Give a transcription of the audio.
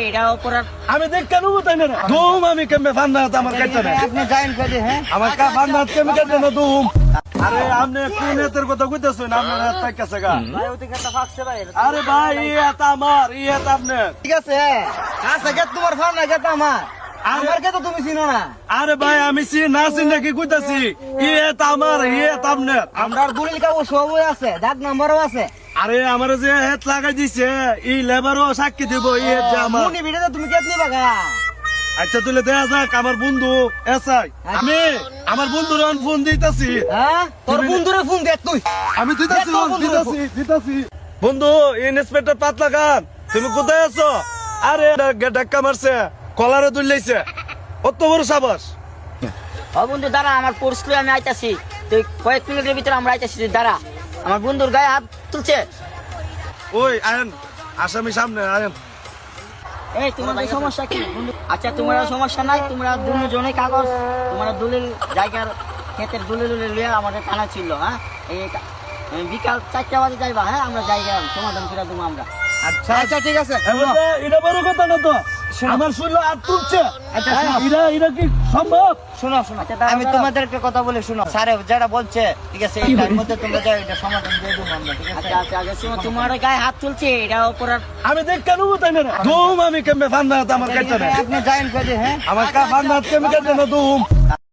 এটা অপরাধ। আমি দেখ কেন তাই না ধুম আমি কেমনে ফান্নাত আমার কাটতে না আপনি যাইন করে হ্যাঁ আমার কা ফান্নাত কেমনে কাটতে না ধুম আরে আপনি কোন এতের কথা কইতাছেন আপনার হাত পাইকাছে গা ভাই ওতে কথা ফাকছে ভাই। আরে ভাই ইয়েত আমার ইয়েত আপনার ঠিক আছে কাছে গে তোমার ফোন না গে আমার আমার কে তো তুমি চিনো না। আরে ভাই আমি না চিনি কি কইতাছি ইয়েত আমার ইয়েত আপনার আমরার দলিল কাগজ সবই আছে, ডাক নাম্বারও আছে। আরে আমার যে হেত লাগাই দিছে এই লেবারও সাক্ষী দিব ইয়েত যে আমার মুনি ভিডিওতে তুমি কেত নিবা গা? আচ্ছা তুলে দেয়া যাক আমার বন্ধু এসআই আমি আমার বন্ধুর ফোন দিতাছি হ্যাঁ তোর বন্ধুরে ফোন দে তুই। আমি দিতাছি দিতাছি বন্ধু ইন্সপেক্টর পাতলা খান তুমি কোথায় আছো আরে ধাক্কা মারছে কলারে দুলাইছে কত বড় সাবাস ও বন্ধু দাঁড়া, আমার পরিস্থিতি আমি আইতাছি। তুই কয়েক মিনিটের ভিতরে আমরা আইতাছি, তুই দাঁড়া। আমার বন্ধুর গায়ে হাত তুলছে। ওই আয়ন আসামি সামনে আয়ন এই তোমাদের সমস্যা কি বন্ধু? আচ্ছা তোমার সমস্যা নাই, তোমরা দুজনে কাগজ তোমরা দলিল জায়গার ক্ষেতের দলিল লিয়ে আমাদের থানা ছিল। হ্যাঁ এই বিকাল 4টা বাজে যাইবা। হ্যাঁ আমরা জায়গা সমাধান করে দেবো আমরা। আচ্ছা আচ্ছা ঠিক আছে। এটা বড় কথা না তো আমার শুনলো আর তুলছে আচ্ছা, এটা কি সম্ভব শোনো শোনো, আমি তোমাদের একটা কথা বলে শুনো। স্যার যেটা বলছে ঠিক আছে, এই টাইম মধ্যে তোমরা যাও, এটা সমাধান দিয়ে দেবো আমরা। ঠিক আছে আচ্ছা আচ্ছা শোনো, তোমার গায়ে হাত তুলছে এটা অপরাধ। আমি দেখ কেন তাই না ধুম আমি কেমনে ফান্নাত আমার কাটতে না আপনি যাইন করে হ্যাঁ আমার কা ফান্নাত কেমনে কাটতে না ধুম